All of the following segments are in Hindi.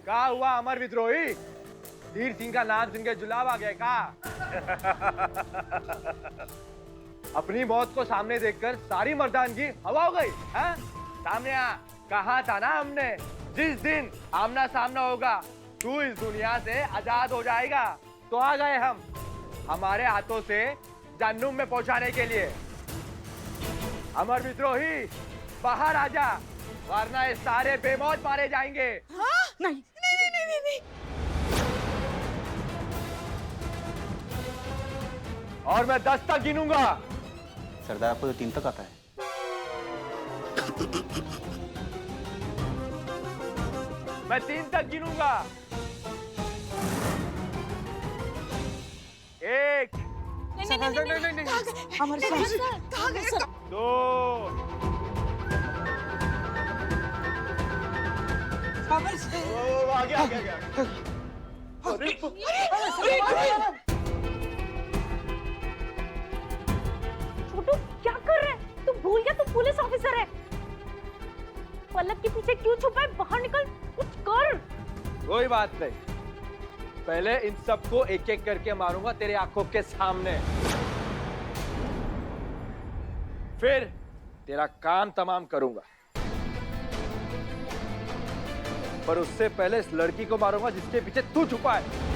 क्या हुआ अमर विद्रोही? धीर सिंह का नाम सुन के जुलाब आ गया का? अपनी मौत को सामने देखकर सारी मर्दानगी हवा हो गई है? सामने आ, कहा था ना हमने, जिस दिन आमना सामना होगा तू इस दुनिया से आजाद हो जाएगा। तो आ गए हम हमारे हाथों से जहन्नुम में पहुंचाने के लिए। अमर विद्रोही बाहर आजा, वरना ये सारे बेमौत मारे जाएंगे। हाँ? नहीं नहीं नहीं नहीं नहीं। और मैं 10 तक गिनूंगा। सरदार आपको तो 3 तक आता है। मैं 3 तक गिनूंगा। 1 नहीं अमर सर कहाँ गए सर? 2 अमर सर आगे आगे आगे। अरे छोटू क्या कर रहे हैं? तू भूल गया तू पुलिस ऑफिसर है। पलक के पीछे क्यों छुपा है? बाहर निकल, कुछ कर। कोई बात नहीं, पहले इन सबको एक एक करके मारूंगा तेरे आंखों के सामने, फिर तेरा काम तमाम करूंगा। पर उससे पहले इस लड़की को मारूंगा जिसके पीछे तू छुपा है।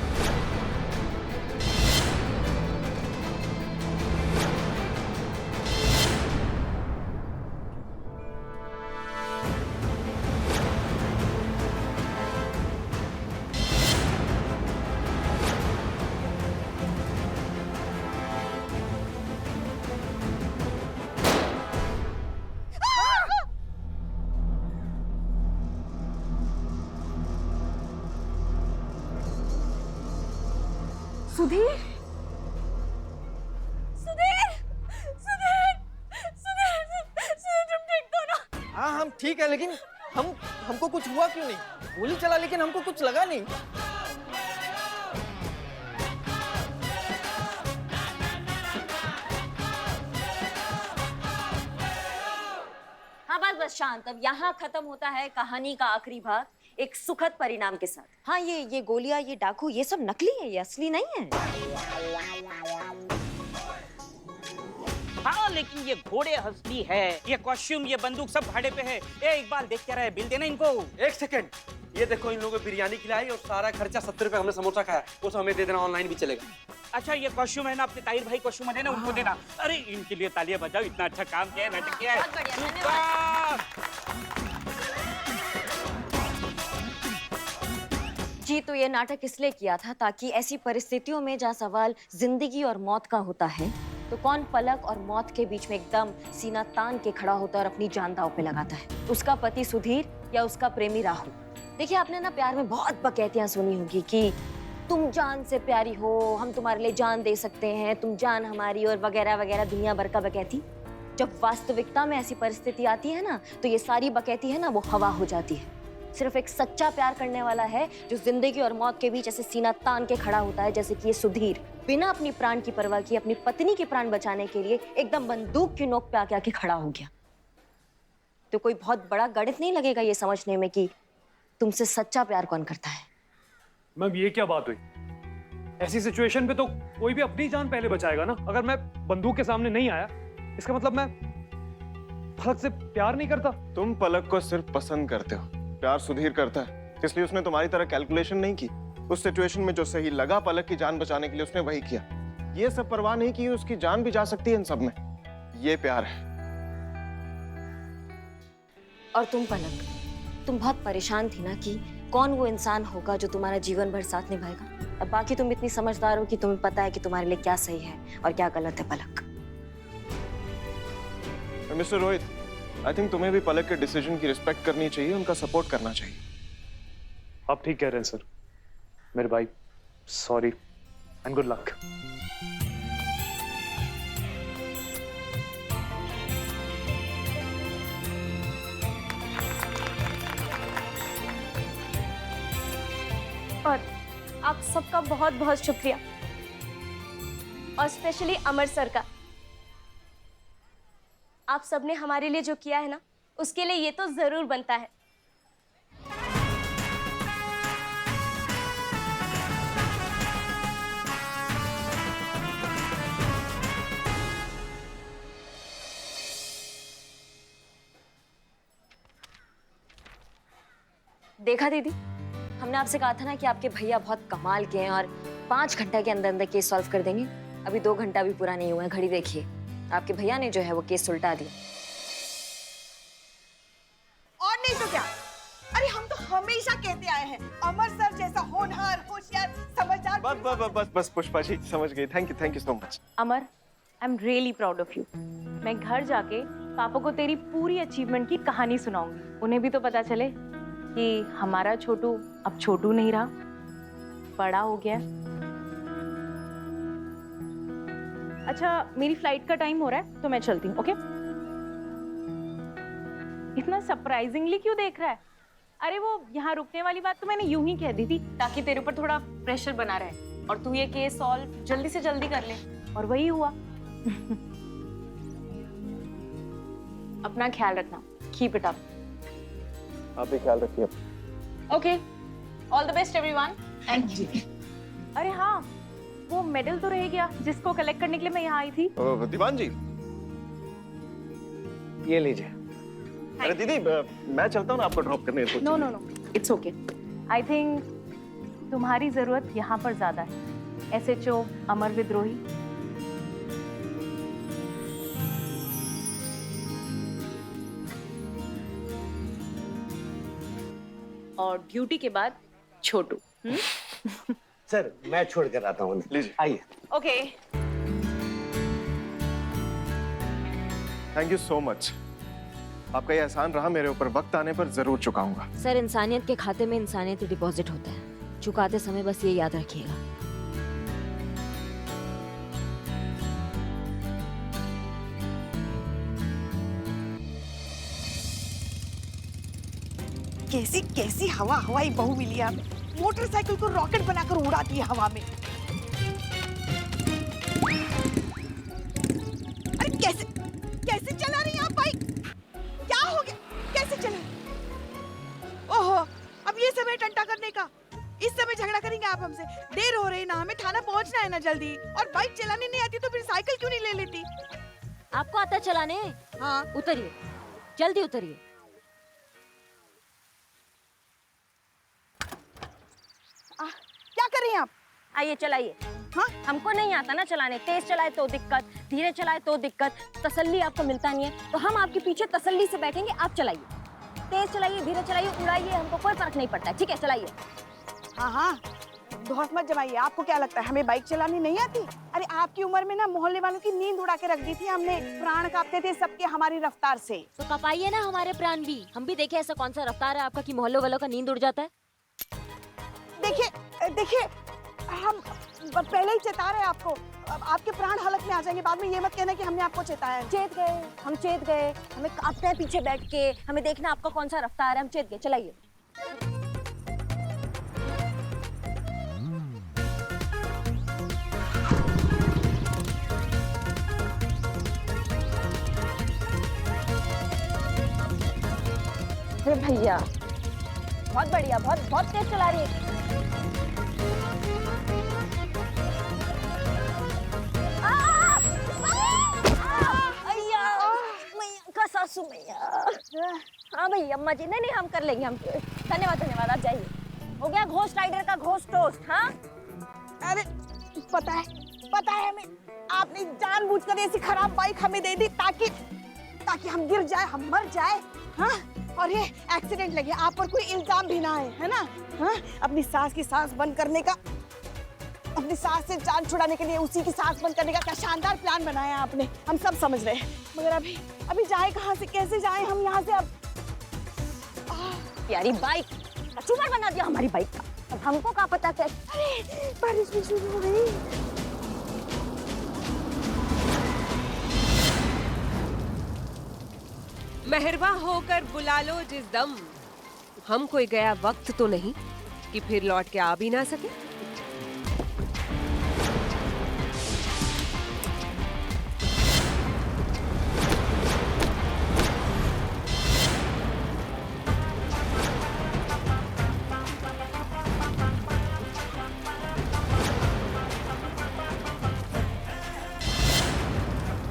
सुधीर, सुधीर, सुधीर, सुधीर, सुधीर, तुम ठीक तो ना? हाँ हम ठीक है, लेकिन हमको कुछ हुआ क्यों नहीं? गोली चला लेकिन हमको कुछ लगा नहीं। हाँ बस शांत। अब यहाँ खत्म होता है कहानी का आखिरी भाग एक सुखद परिणाम के साथ। हाँ ये गोलियां, ये डाकू, ये सब नकली है, ये असली नहीं है। हाँ लेकिन ये घोड़े असली है, ये कॉस्ट्यूम, ये बंदूक सब भाड़े पे है। ए इकबाल देख क्या रहा है? बिल देना इनको। 1 सेकंड, ये देखो इन लोगों को बिरयानी खिलाई और सारा खर्चा 70 रुपए हमने समोसा खाया, वो सब हमें दे देना, ऑनलाइन भी चलेगा। अच्छा ये कॉस्ट्यूम है ना, अपने ताहिर भाई कॉस्ट्यूम है ना, उनको देना। अरे इनके लिए तालियां बजाओ, इतना अच्छा काम किया है, नाटक किया है। बहुत बढ़िया, धन्यवाद। जी तो ये नाटक इसलिए किया था ताकि ऐसी परिस्थितियों में जहाँ सवाल जिंदगी और मौत का होता है तो कौन पलक और मौत के बीच में एकदम सीना तान के खड़ा होता है और अपनी जान दांव पे लगाता है, उसका पति सुधीर या उसका प्रेमी राहुल। देखिए आपने ना प्यार में बहुत बकैतियां सुनी होगी कि तुम जान से प्यारी हो, हम तुम्हारे लिए जान दे सकते हैं, तुम जान हमारी, और वगैरह वगैरह दुनिया भर का बकैती। जब वास्तविकता में ऐसी परिस्थिति आती है ना तो ये सारी बकैती है ना वो हवा हो जाती है। सिर्फ एक सच्चा प्यार करने वाला है जो जिंदगी और मौत के बीच ऐसे सीना तान के खड़ा होता है, जैसे कि ये सुधीर बिना अपनी प्राण की परवाह किए अपनी पत्नी की प्राण बचाने के लिए एकदम बंदूक की नोक पे आके खड़ा हो गया। तो कोई बहुत बड़ा गणित नहीं लगेगा ये समझने में कि तुमसे सच्चा प्यार कौन करता है। मैम ये क्या बात हुई? ऐसी सिचुएशन पे तो कोई भी अपनी जान पहले बचाएगा ना। अगर मैं बंदूक के सामने नहीं आया इसका मतलब मैं पलक से प्यार नहीं करता। तुम पलक को सिर्फ पसंद करते हो, प्यार सुधीर करता है, इसलिए उसने तुम्हारी तरह कैलकुलेशन नहीं की। उस सिचुएशन में जो सही लगा पलक की जान बचाने के लिए उसने वही किया। ये सब परवाह नहीं की, उसकी जान भी जा सकती है इन सब में। ये प्यार है। और तुम पलक, तुम बहुत परेशान थी ना कि कौन वो इंसान होगा जो तुम्हारा जीवन भर साथ निभाएगा। अब बाकी तुम इतनी समझदार हो कि तुम्हें पता है कि तुम्हारे लिए क्या सही है और क्या गलत है। पलक, मिस्टर रोहित, आई थिंक तुम्हें भी पलक के डिसीजन की रिस्पेक्ट करनी चाहिए, उनका सपोर्ट करना चाहिए। आप ठीक कह रहे हैं सर। मेरे भाई सॉरी एंड गुड लक। और आप सबका बहुत बहुत शुक्रिया, और स्पेशली अमर सर का। आप सबने हमारे लिए जो किया है ना उसके लिए ये तो जरूर बनता है। देखा दीदी, हमने आपसे कहा था ना कि आपके भैया बहुत कमाल के हैं और 5 घंटे के अंदर अंदर केस सॉल्व कर देंगे। अभी 2 घंटा भी पूरा नहीं हुआ है, घड़ी देखिए, आपके भैया ने जो है वो केस सुलटा दिया। और नहीं तो क्या, अरे हम तो हमेशा कहते आए हैं अमर सर जैसा होनहार, होशियार, समझदार। बस बस बस बस बस पुष्पा जी समझ गई। Thank you so much. Amar, I am really proud of you. मैं घर जाके पापा को तेरी पूरी अचीवमेंट की कहानी सुनाऊंगी। उन्हें भी तो पता चले कि हमारा छोटू अब छोटू नहीं रहा, बड़ा हो गया। अच्छा, मेरी फ्लाइट का टाइम हो रहा है तो मैं चलती हूँ, ओके? इतना सरप्राइजिंगली क्यों देख रहा है? अरे वो यहाँ रुकने वाली बात तो मैंने यूं ही कह दी थी ताकि तेरे ऊपर थोड़ा प्रेशर बना रहे और तू ये केस सॉल्व जल्दी से जल्दी कर ले, और वही हुआ। अपना ख्याल रखना, कीप इट अप। आप भी ख्याल रखिए। Okay, all the best everyone. Thank you. अरे हाँ, वो मेडल तो रह गया जिसको कलेक्ट करने के लिए मैं यहाँ आई थी। दीवान जी ये लीजिए। अरे दीदी मैं चलता हूँ ना आपको ड्रॉप करने। No no no, it's okay. I think तुम्हारी जरूरत यहाँ पर ज्यादा है, SHO अमर विद्रोही। और ड्यूटी के बाद छोटू। सर मैं छोड़ कर आता हूँ। लीजिए। आइए। Okay. Thank you so much. आपका ये एहसान रहा, मेरे ऊपर वक्त आने पर जरूर चुकाऊंगा। सर, इंसानियत के खाते में इंसानियत ही डिपॉजिट होता है, चुकाते समय बस ये याद रखिएगा। कैसी कैसी हवाई बहू मिली है हमें, मोटरसाइकिल को रॉकेट बनाकर उड़ाती है हवा में। अरे कैसे कैसे चला रही हैं आप बाइक? क्या हो गया, कैसे चला? ओहो, अब ये समय टंटा करने का, इस समय झगड़ा करेंगे आप हमसे? देर हो रही ना, हमें थाना पहुंचना है ना जल्दी। और बाइक चलाने नहीं आती तो फिर साइकिल क्यों नहीं ले लेती? आपको आता चलाने? हाँ। उतरिए, जल्दी उतरिए। क्या कर रही हैं आप? आइए चलाइए। हाँ? हमको नहीं आता ना चलाने, तेज चलाए तो दिक्कत, धीरे चलाए तो दिक्कत, तसल्ली आपको मिलता नहीं है, तो हम आपके पीछे तसल्ली से बैठेंगे। आप चलाइए, तेज चलाइए, धीरे चलाइए, उड़ाइए, हमको कोई फर्क नहीं पड़ता है। ठीक है, चलाइए। हाँ हाँ, दोहत मत जमाइए। आपको क्या लगता है हमें बाइक चलानी नहीं आती? अरे आपकी उम्र में ना मोहल्ले वालों की नींद उड़ा के रख दी थी हमने, प्राण कांपते थे सबके हमारी रफ्तार से। तो कपाइए ना हमारे प्राण भी, हम भी देखे ऐसा कौन सा रफ्तार है आपका कि मोहल्ले वालों का नींद उड़ जाता है। देखिए देखिए, हम पहले ही चेता रहे आपको, अब आपके प्राण हालत में आ जाएंगे। बाद में ये मत कहना कि हमने आपको चेताया। चेत गए, हम चेत गए, हमें कांपते हैं पीछे बैठ के, हमें देखना आपका कौन सा रफ्तार है, हम चेत गए। चलाइए। अरे भैया, बहुत बढ़िया, बहुत बहुत तेज चला रही है। सासू मैया। हाँ भैया, अम्मा जी, नहीं हम कर लेंगे, हम। धन्यवाद धन्यवाद, आप जाइए। हो गया घोस्ट राइडर का घोस्ट टोस्ट। हाँ, अरे पता है हमें, आपने जानबूझकर ऐसी खराब बाइक हमें दे दी ताकि हम गिर जाए, हम मर जाए। हाँ, और ये एक्सीडेंट लगे, आप पर कोई इल्जाम भी ना है ना? हाँ, अपनी सास की सांस बंद करने का, अपनी सास से जान छुड़ाने के लिए उसी की सांस बंद करने का क्या शानदार प्लान बनाया आपने। हम सब समझ रहे हैं, मगर अभी जाए कहाँ से, कैसे जाए हम यहाँ से? अब प्यारी बाइक कचूमर बना दिया हमारी बाइक का। अब हमको क्या पता कैसे। अरे बारिश भी शुरू हो गई। मेहरबा होकर बुला लो जिस दम, हम कोई गया वक्त तो नहीं कि फिर लौट के आ भी ना सके।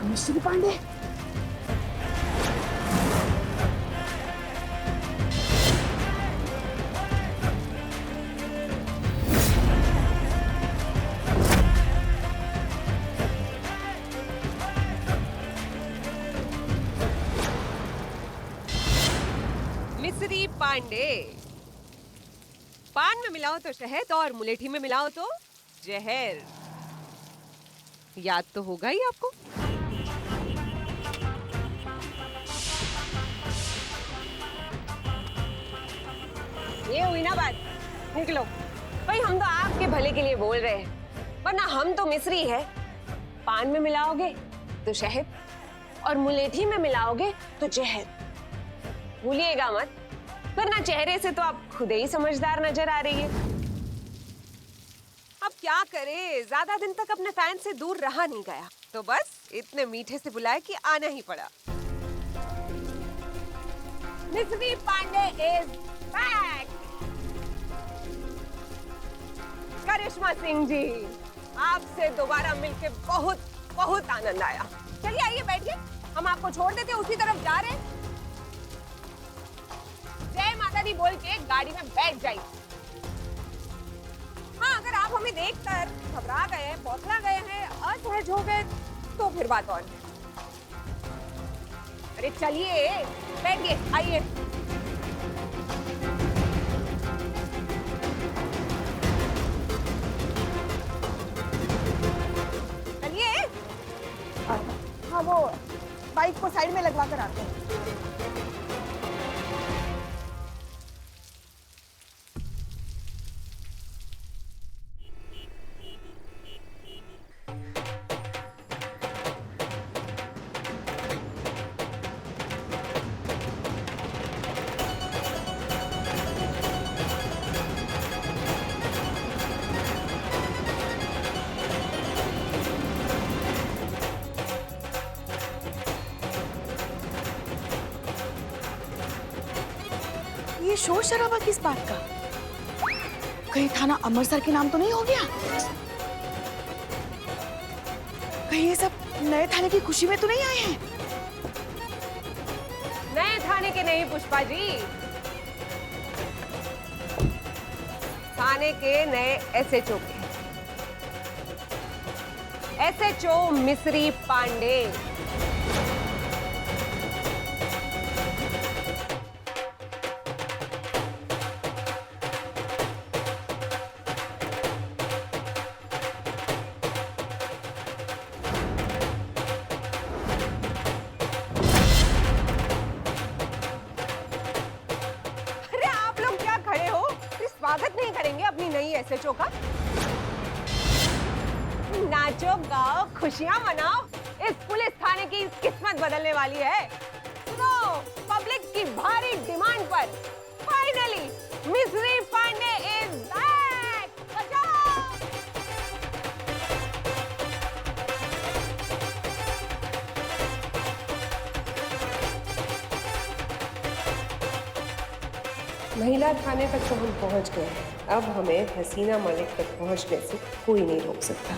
मिस्टर पांडे, पांडे, पान में मिलाओ तो शहद और मुलेठी में मिलाओ तो जहर। याद तो होगा ही आपको। ये हुई ना बात, निकलो। भाई हम तो आपके भले के लिए बोल रहे हैं, वरना हम तो मिस्री है। पान में मिलाओगे तो शहद और मुलेठी में मिलाओगे तो जहर। भूलिएगा मत, वरना चेहरे से तो आप खुद ही समझदार नजर आ रही है। अब क्या करे, ज्यादा दिन तक अपने फैन से दूर रहा नहीं गया, तो बस इतने मीठे से बुलाए कि आना ही पड़ा। मिस्री पांडे इज बैक। करिश्मा सिंह जी, आपसे दोबारा मिलके बहुत बहुत आनंद आया। चलिए आइए बैठिए, हम आपको छोड़ देते उसी तरफ जा रहे हैं। जय माता दी बोल के गाड़ी में बैठ जाइए। हाँ, अगर आप हमें देखकर घबरा गए, बौखला गए हैं, असहज हो गए तो फिर बात और है। अरे चलिए बैठिए, आइए। चलिए। हाँ, वो बाइक को साइड में लगवा कर आते हैं। ये शोर शराबा किस बात का? कहीं थाना अमृतसर के नाम तो नहीं हो गया? कहीं ये सब नए थाने की खुशी में तो नहीं आए हैं? नए थाने के नहीं पुष्पा जी, थाने के नए एसएचओ के। एसएचओ मिस्री पांडे। स्वागत नहीं करेंगे अपनी नई एसएचओ का? नाचो गाओ, खुशियां मनाओ, इस पुलिस थाने की किस्मत बदलने वाली है। सुनो, पब्लिक की भारी डिमांड पर फाइनली मिस्री पांडे इज बैक। बचाओ! महिला थाने तक तो हम पहुंच गए, अब हमें हसीना मलिक तक पहुंचने से कोई नहीं रोक सकता।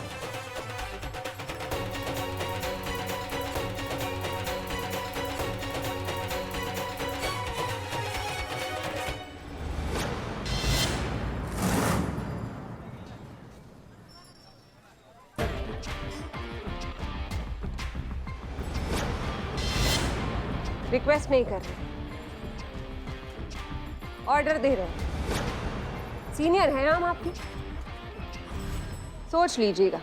रिक्वेस्ट नहीं कर रहे, ऑर्डर दे रहे हैं। सीनियर हैं हम आपके, सोच लीजिएगा।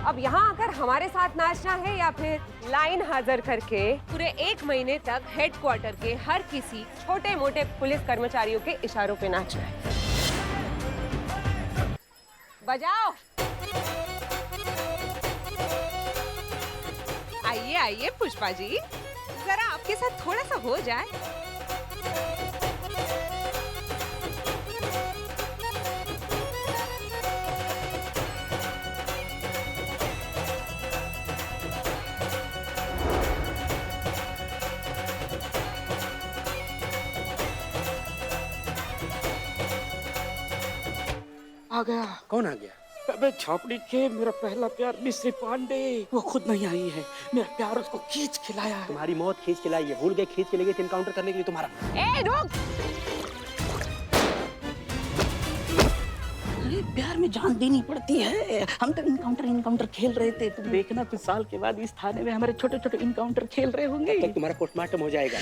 अब यहाँ आकर हमारे साथ नाचना है या फिर लाइन हाजिर करके पूरे 1 महीने तक हेडक्वार्टर के हर किसी छोटे मोटे पुलिस कर्मचारियों के इशारों पे नाचना है। बजाओ। आइए आइए पुष्पा जी, जरा आपके साथ थोड़ा सा हो जाए। आ गया। कौन आ गया? अबे छापड़ी के मेरा पहला प्यार मिस्री पांडे, वो खुद नहीं आई है। मेरा प्यार उसको खींच खिलाया है। तुम्हारी मौत खींच के लाई है, भूल गए खींच के ले गए इनकाउंटर करने के लिए तुम्हारा। ए रुक! अरे प्यार में जान देनी पड़ती है। हम तो इनकाउंटर खेल रहे थे। तुम देखना कुछ साल के बाद इस थाने में हमारे छोटे छोटे इनकाउंटर खेल रहे होंगे। तब तुम्हारा पोस्टमार्टम हो जाएगा।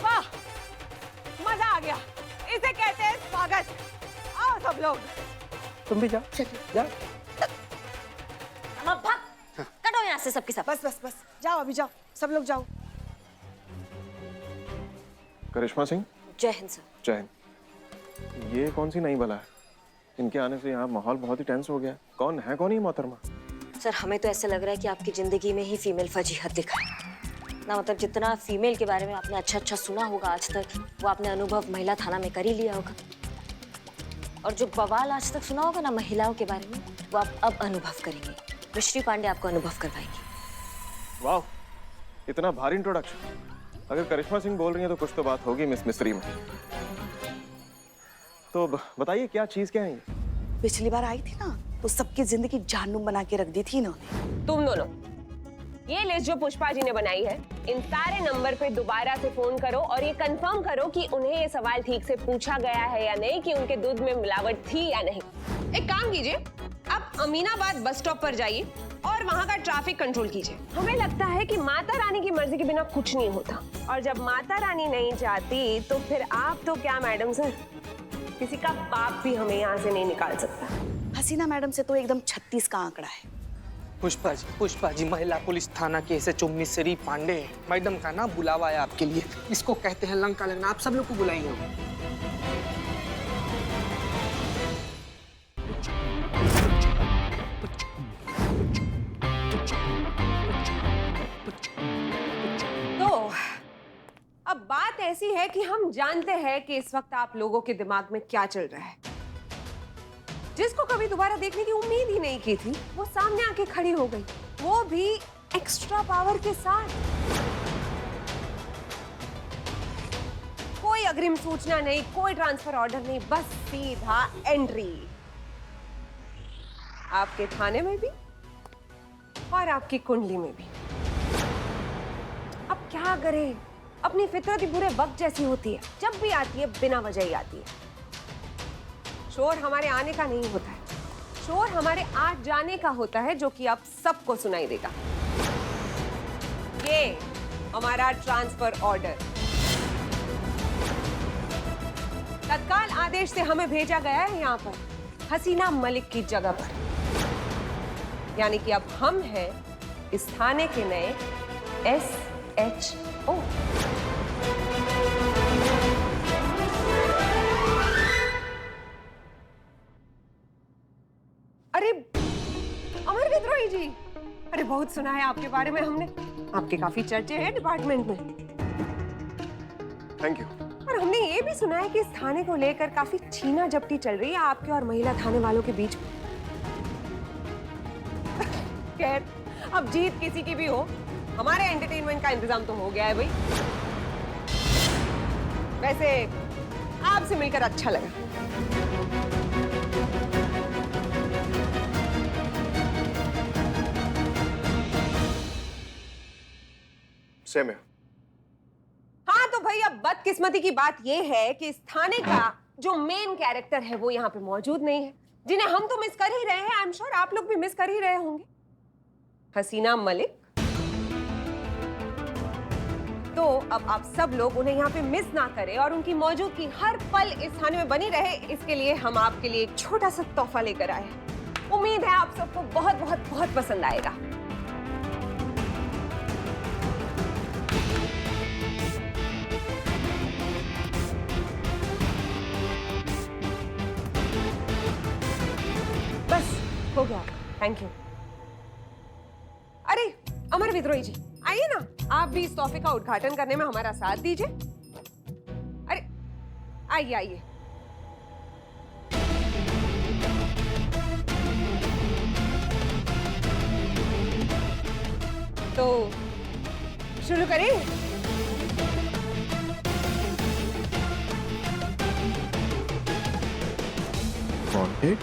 वाह, गया, इसे कहते हैं स्वागत। आओ सब लोग। तुम भी जाओ, जाओ। अम्मा भाग, कटो यहाँ से सबके सब। बस बस बस, जाओ अभी जाओ, सब लोग जाओ। करिश्मा सिंह, जय हिंद सर। जय हिंद। ये कौन सी नई बला है? इनके आने से यहाँ माहौल बहुत ही टेंस हो गया। कौन ये मोहतरमा? सर हमें तो ऐसा लग रहा है कि आपकी जिंदगी में ही फीमेल फजीहत दिखा है ना। मतलब जितना फीमेल के बारे में आपने अच्छा सुना होगा आज तक, वो आपने अनुभव महिला थाना में कर ही लिया होगा। और जो बवाल आज तक सुना होगा ना महिलाओं के बारे में, वो आप अब अनुभव करेंगे। मिश्री पांडे आपको अनुभव करवाएंगी। वाह, इतना भारी इंट्रोडक्शन। अगर करिश्मा सिंह बोल रही है तो कुछ तो बात होगी मिस मिस्री में। तो बताइए क्या चीज क्या है ये? पिछली बार आई थी ना, तो सबकी जिंदगी जानूम बना के रख दी थी इन्होंने। तुम दोनों, ये लिस्ट जो पुष्पा जी ने बनाई है, इन सारे नंबर पे दोबारा से फोन करो और ये कंफर्म करो कि उन्हें ये सवाल ठीक से पूछा गया है या नहीं, कि उनके दूध में मिलावट थी या नहीं। एक काम कीजिए, आप अमीनाबाद बस स्टॉप पर जाइए और वहाँ का ट्रैफिक कंट्रोल कीजिए। हमें लगता है कि माता रानी की मर्जी के बिना कुछ नहीं होता, और जब माता रानी नहीं चाहती तो फिर आप तो क्या मैडम सर, किसी का बाप भी हमें यहाँ से नहीं निकाल सकता। हसीना मैडम से तो एकदम 36 का आंकड़ा है। पुष्पा जी महिला पुलिस थाना के SHO मिश्री पांडे मैडम का ना बुलावा है आपके लिए। इसको कहते हैं लंका लगना। आप सब लोग को बुलाएंगे। तो अब बात ऐसी है कि हम जानते हैं कि इस वक्त आप लोगों के दिमाग में क्या चल रहा है। जिसको कभी दोबारा देखने की उम्मीद ही नहीं की थी, वो सामने आके खड़ी हो गई, वो भी एक्स्ट्रा पावर के साथ। कोई अग्रिम सूचना नहीं, कोई ट्रांसफर ऑर्डर नहीं, बस सीधा एंट्री। आपके थाने में भी और आपकी कुंडली में भी। अब क्या करें, अपनी फितरत ही पूरे वक्त जैसी होती है, जब भी आती है बिना वजह ही आती है। शोर हमारे आने का नहीं होता है, शोर हमारे आज जाने का होता है, जो कि आप सबको सुनाई देगा। ये हमारा ट्रांसफर ऑर्डर तत्काल आदेश से हमें भेजा गया है यहाँ पर हसीना मलिक की जगह पर। यानी कि अब हम हैं इस थाने के नए SHO। अरे अमर विद्रोही जी, अरे बहुत सुना है आपके बारे में हमने, आपके काफी चर्चे हैं डिपार्टमेंट में। Thank you. और हमने ये भी सुना है कि इस थाने को लेकर काफी छीना झपटी चल रही है आपके और महिला थाने वालों के बीच में। खैर, अब जीत किसी की भी हो, हमारे एंटरटेनमेंट का इंतजाम तो हो गया है भाई। वैसे आपसे मिलकर अच्छा लगा। सेम है। हाँ तो भाई, अब बदकिस्मती की बात यह है कि इस थाने का जो मेन कैरेक्टर है वो यहाँ पे मौजूद नहीं है, जिन्हें हम तो मिस कर ही रहे हैं। आई एम श्योर आप लोग भी मिस कर ही रहे होंगे। हसीना मलिक। तो अब आप सब लोग उन्हें यहाँ पे मिस ना करें और उनकी मौजूदगी हर पल इस थाने में बनी रहे, इसके लिए हम आपके लिए एक छोटा सा तोहफा लेकर आए हैं। उम्मीद है आप सबको बहुत बहुत बहुत पसंद आएगा। बस हो गया, थैंक यू। अरे अमर विद्रोही जी, आइए ना, आप भी इस तोहफे का उद्घाटन करने में हमारा साथ दीजिए। अरे आइए आइए। तो शुरू करें? Wanted